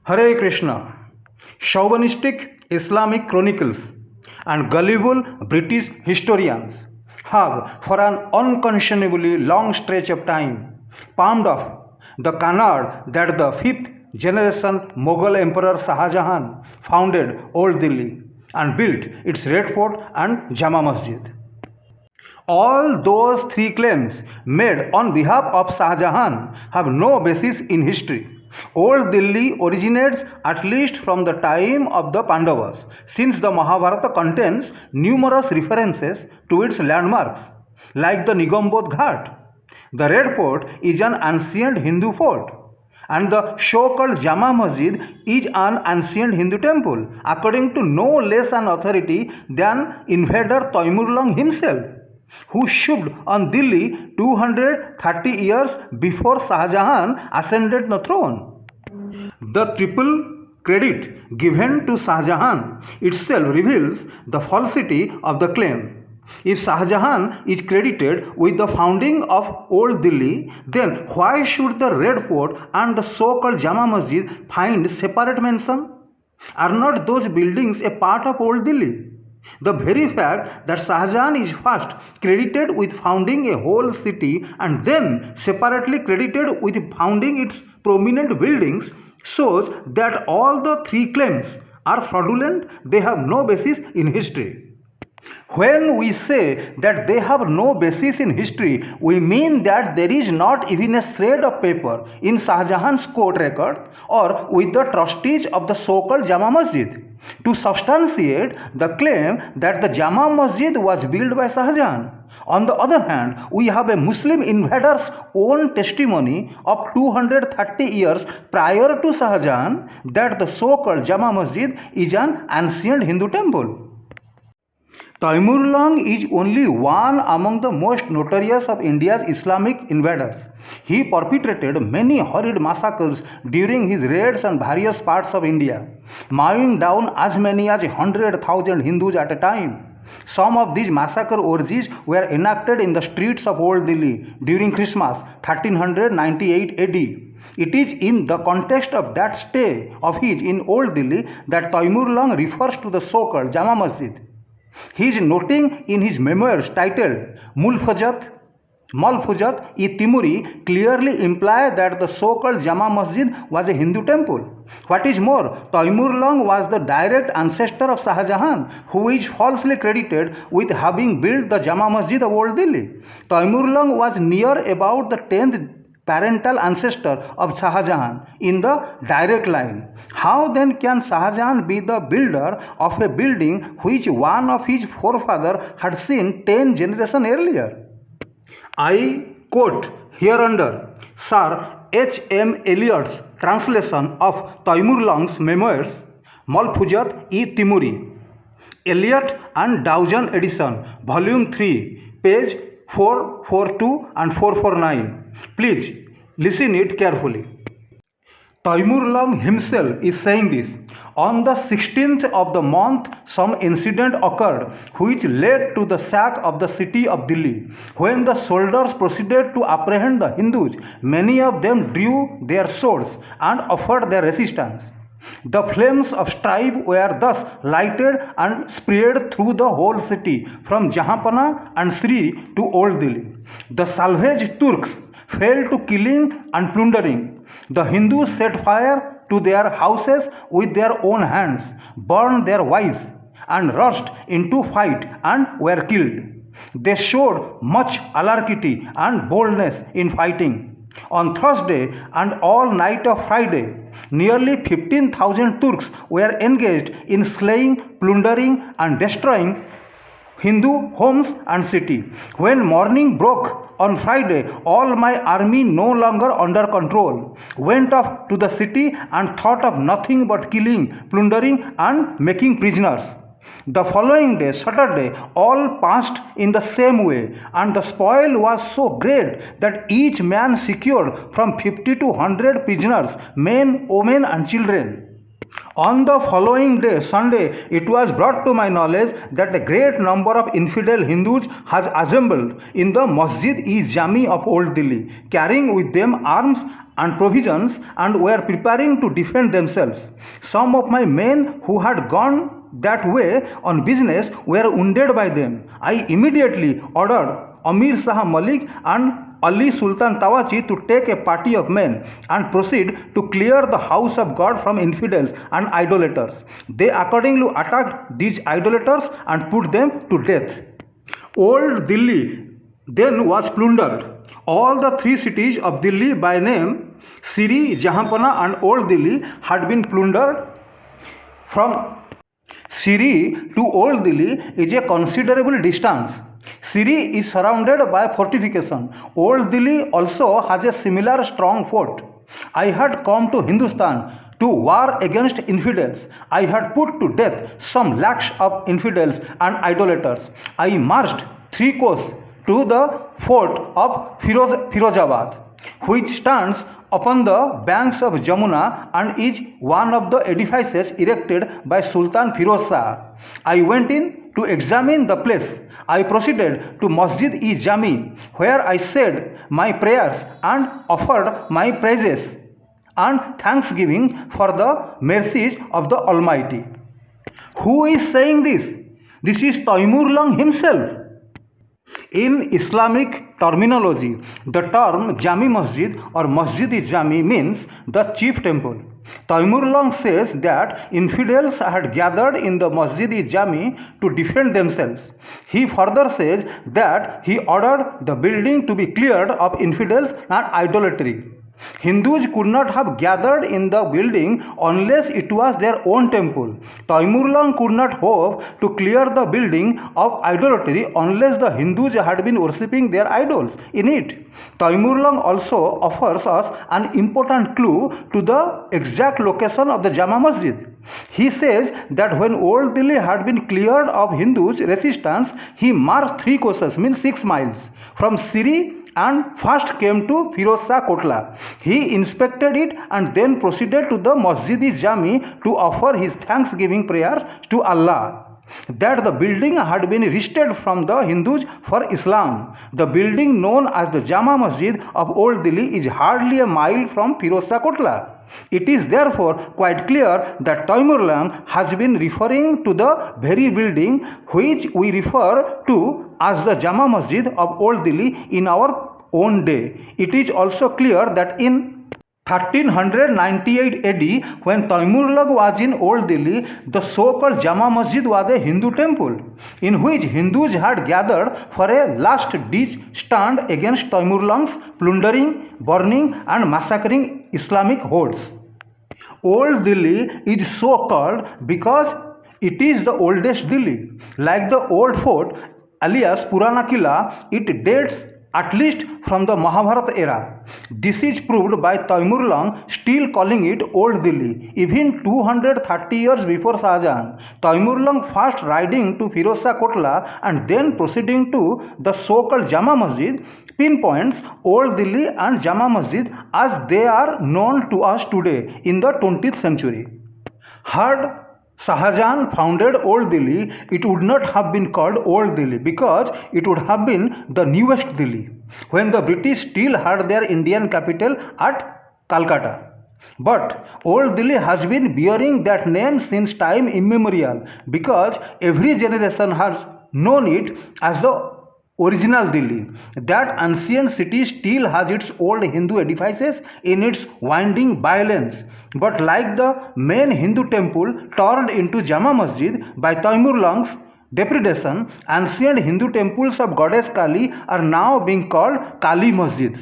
Hare Krishna. Chauvinistic Islamic chronicles and gullible British historians have, for an unconscionably long stretch of time, palmed off the canard that the fifth generation Mughal Emperor Shah Jahan founded Old Delhi and built its Red Fort and Jama Masjid. All those three claims made on behalf of Shah Jahan have no basis in history. Old Delhi originates at least from the time of the Pandavas, since the Mahabharata contains numerous references to its landmarks, like the Nigambodh Ghat. The Red Fort is an ancient Hindu fort, and the so-called Jama Masjid is an ancient Hindu temple, according to no less an authority than invader Taimurlang himself, who stood on Delhi 230 years before Shah Jahan ascended the throne. The triple credit given to Shah Jahan itself reveals the falsity of the claim. If Shah Jahan is credited with the founding of Old Delhi, then why should the Red Fort and the so-called Jama Masjid find separate mention? Are not those buildings a part of Old Delhi? The very fact that Shah Jahan is first credited with founding a whole city and then separately credited with founding its prominent buildings shows that all the three claims are fraudulent. They have no basis in history. When we say that they have no basis in history, we mean that there is not even a shred of paper in Shah Jahan's court record or with the trustees of the so-called Jama Masjid to substantiate the claim that the Jama Masjid was built by Shah Jahan. On the other hand, we have a Muslim invader's own testimony of 230 years prior to Shah Jahan that the so-called Jama Masjid is an ancient Hindu temple. Taimurlang is only one among the most notorious of India's Islamic invaders. He perpetrated many horrid massacres during his raids on various parts of India, mowing down as many as 100,000 Hindus at a time. Some of these massacre orgies were enacted in the streets of Old Delhi during Christmas 1398 AD. It is in the context of that stay of his in Old Delhi that Taimurlang refers to the so-called Jama Masjid. He is noting in his memoirs titled Malfuzat-i-Timuri clearly imply that the so-called Jama Masjid was a Hindu temple. What is more, Taimurlang was the direct ancestor of Shah Jahan, who is falsely credited with having built the Jama Masjid of Old Delhi. Taimurlang was near about the 10th parental ancestor of Shah Jahan in the direct line. How then can Shah Jahan be the builder of a building which one of his forefathers had seen 10 generations earlier? I quote hereunder Sir H.M. Eliot's translation of Taimurlang's memoirs Malfuzat-i-Timuri, Eliot and Dowson edition, volume 3, page 442 and 449. Please listen it carefully. Taimurlang himself is saying this. On the 16th of the month, some incident occurred which led to the sack of the city of Delhi. When the soldiers proceeded to apprehend the Hindus, many of them drew their swords and offered their resistance. The flames of strife were thus lighted and spread through the whole city, from Jahanpana and Sri to Old Delhi. The salvaged Turks fell to killing and plundering. The Hindus set fire to their houses with their own hands, burned their wives, and rushed into fight and were killed. They showed much alacrity and boldness in fighting. On Thursday and all night of Friday, nearly 15,000 Turks were engaged in slaying, plundering, and destroying Hindu homes and city. When morning broke on Friday, all my army, no longer under control, went off to the city and thought of nothing but killing, plundering, and making prisoners. The following day, Saturday, all passed in the same way, and the spoil was so great that each man secured from 50 to 100 prisoners, men, women, and children. On the following day, Sunday, it was brought to my knowledge that a great number of infidel Hindus has assembled in the Masjid-e-Jami of Old Delhi, carrying with them arms and provisions, and were preparing to defend themselves. Some of my men who had gone that way on business were wounded by them. I immediately ordered Amir Shah Malik and Ali Sultan Tawachi to take a party of men and proceed to clear the house of God from infidels and idolaters. They accordingly attacked these idolaters and put them to death. Old Delhi then was plundered. All the three cities of Delhi by name, Siri, Jahanpana and Old Delhi, had been plundered. From Siri to Old Delhi is a considerable distance. Siri is surrounded by fortification. Old Delhi also has a similar strong fort. I had come to Hindustan to war against infidels. I had put to death some lakhs of infidels and idolaters. I marched 3 courses to the fort of Firozabad, which stands upon the banks of Jamuna and is one of the edifices erected by Sultan Firoz Shah. I went in to examine the place. I proceeded to Masjid-e-Jami, where I said my prayers and offered my praises and thanksgiving for the mercies of the Almighty. Who is saying this? This is Taimur himself. In Islamic terminology, the term Jami Masjid or Masjid-e-Jami means the chief temple. Taimur says that infidels had gathered in the Masjid-e-Jami to defend themselves. He further says that he ordered the building to be cleared of infidels and idolatry. Hindus could not have gathered in the building unless it was their own temple. Taimur could not hope to clear the building of idolatry unless the Hindus had been worshipping their idols in it. Taimur also offers us an important clue to the exact location of the Jama Masjid. He says that when Old Delhi had been cleared of Hindus' resistance, he marched 3 courses, means 6 miles, from Siri and first came to Firoz Shah Kotla. He inspected it and then proceeded to the Masjid-e-Jami to offer his thanksgiving prayers to Allah that the building had been wrested from the Hindus for Islam. The building known as the Jama Masjid of Old Delhi is hardly a mile from Firoz Shah Kotla. It is therefore quite clear that Taimur has been referring to the very building which we refer to as the Jama Masjid of Old Delhi in our own day. It is also clear that in 1398 AD, when Taimur was in Old Delhi, the so-called Jama Masjid was a Hindu temple in which Hindus had gathered for a last-ditch stand against Taimur's plundering, burning and massacring Islamic hordes. Old Delhi is so called because it is the oldest Delhi. Like the old fort alias Purana Killa, it dates at least from the Mahabharata era. This is proved by Taimur still calling it Old Delhi, even 230 years before Shah Jahan. Taimur first riding to Firoz Shah Kotla and then proceeding to the so-called Jama Masjid pinpoints Old Delhi and Jama Masjid as they are known to us today in the 20th century. Had Shah Jahan founded Old Delhi, it would not have been called Old Delhi because it would have been the newest Delhi, when the British still had their Indian capital at Calcutta. But Old Delhi has been bearing that name since time immemorial because every generation has known it as the original Delhi. That ancient city still has its old Hindu edifices in its winding bylanes. But like the main Hindu temple turned into Jama Masjid by Taimur's depredation, ancient Hindu temples of goddess Kali are now being called Kali Masjids.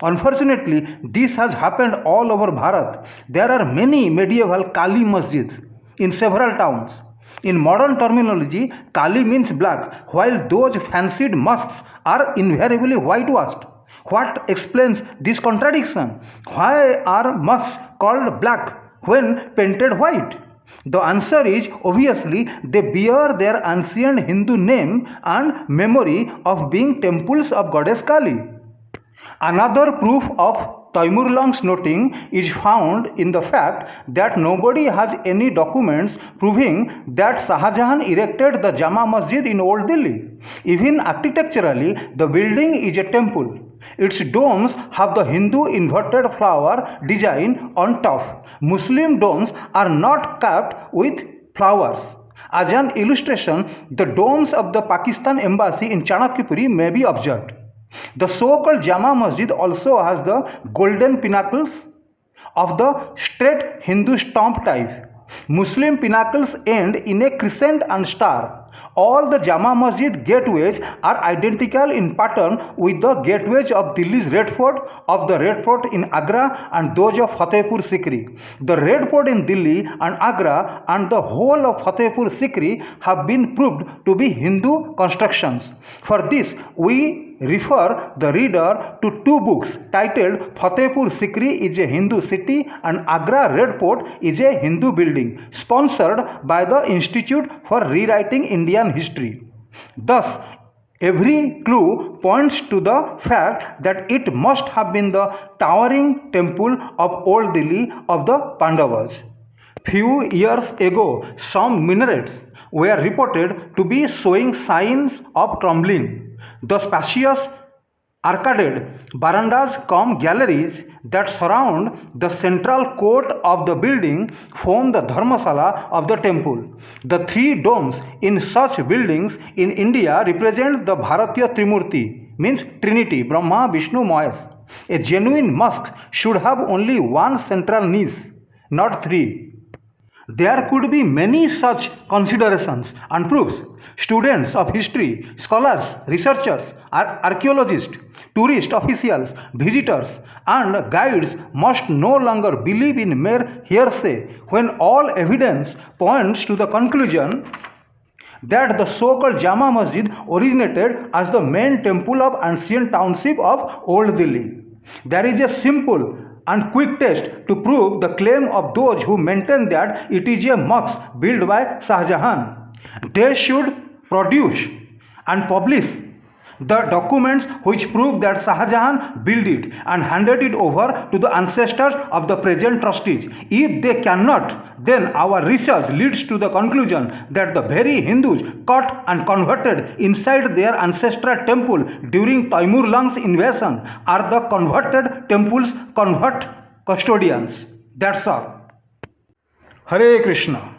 Unfortunately, this has happened all over Bharat. There are many medieval Kali Masjids in several towns. In modern terminology, Kali means black, while those fancied mosques are invariably whitewashed. What explains this contradiction? Why are mosques called black when painted white? The answer is obviously they bear their ancient Hindu name and memory of being temples of goddess Kali. Another proof of Taimurlang's noting is found in the fact that nobody has any documents proving that Shah Jahan erected the Jama Masjid in Old Delhi. Even architecturally, the building is a temple. Its domes have the Hindu inverted flower design on top. Muslim domes are not capped with flowers. As an illustration, the domes of the Pakistan embassy in Chanakyapuri may be observed. The so-called Jama Masjid also has the golden pinnacles of the straight Hindu stomp type. Muslim pinnacles end in a crescent and star. All the Jama Masjid gateways are identical in pattern with the gateways of Delhi's Red Fort, of the Red Fort in Agra, and those of Fatehpur Sikri. The Red Fort in Delhi and Agra and the whole of Fatehpur Sikri have been proved to be Hindu constructions. For this, we refer the reader to two books titled Fatehpur Sikri is a Hindu city and Agra Red Fort is a Hindu building, sponsored by the Institute for Rewriting Indian History. Thus, every clue points to the fact that it must have been the towering temple of Old Delhi of the Pandavas. Few years ago, some minarets were reported to be showing signs of crumbling. The spacious arcaded verandas cum galleries that surround the central court of the building form the Dharmasala of the temple. The three domes in such buildings in India represent the Bharatiya Trimurti, means Trinity, Brahma, Vishnu, Mahesh. A genuine mosque should have only one central niche, not three. There could be many such considerations and proofs. Students of history, scholars, researchers, archaeologists, tourist officials, visitors, and guides must no longer believe in mere hearsay when all evidence points to the conclusion that the so-called Jama Masjid originated as the main temple of ancient township of Old Delhi. There is a simple and quick test to prove the claim of those who maintain that it is a mosque built by Shah Jahan. They should produce and publish the documents which prove that Shah Jahan built it and handed it over to the ancestors of the present trustees. If they cannot, then our research leads to the conclusion that the very Hindus cut and converted inside their ancestral temple during Taimurlang's invasion are the converted temple's custodians. That's all. Hare Krishna.